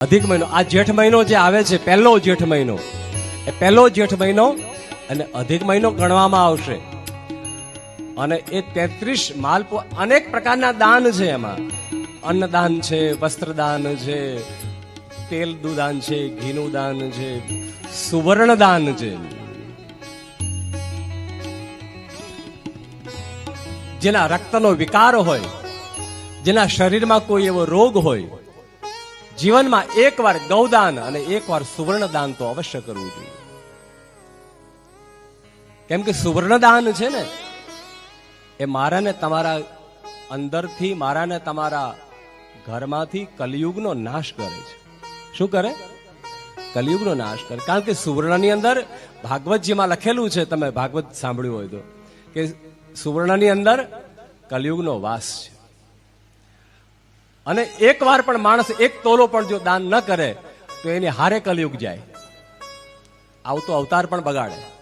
અધિક મહિનો, આ જેઠ મહિનો જે આવે છે, પહેલો જેઠ મહિનો, એ પહેલો જેઠ મહિનો અને અધિક મહિનો ગણવામાં આવશે. અને એ 33 માલપો, અનેક પ્રકારના દાન છે એમાં. અન્નદાન છે, વસ્ત્રદાન છે, તેલનું દાન છે, ઘીનું દાન છે, સુવર્ણ દાન છે. જેના રક્તનો વિકાર હોય, જેના શરીરમાં કોઈ એવો રોગ હોય, જીવનમાં એકવાર ગૌદાન અને એકવાર સુવર્ણ દાન તો અવશ્ય કરવું જોઈએ. કેમ કે સુવર્ણ દાન છે ને, એ મારા ને તમારા અંદરથી, મારા ને તમારા ઘરમાંથી કલિયુગનો નાશ કરે છે. શું કરે? કલિયુગનો નાશ કરે. કારણ કે સુવર્ણની અંદર, ભાગવતજીમાં લખેલું છે, તમે ભાગવત સાંભળ્યું હોય તો, કે સુવર્ણની અંદર કલિયુગનો વાસ છે. અને એક વાર પણ માણસ એક તોલો પણ જો દાન ન કરે તો એની હારે કલિયુગ જાય. આવતો અવતાર પણ બગાડે.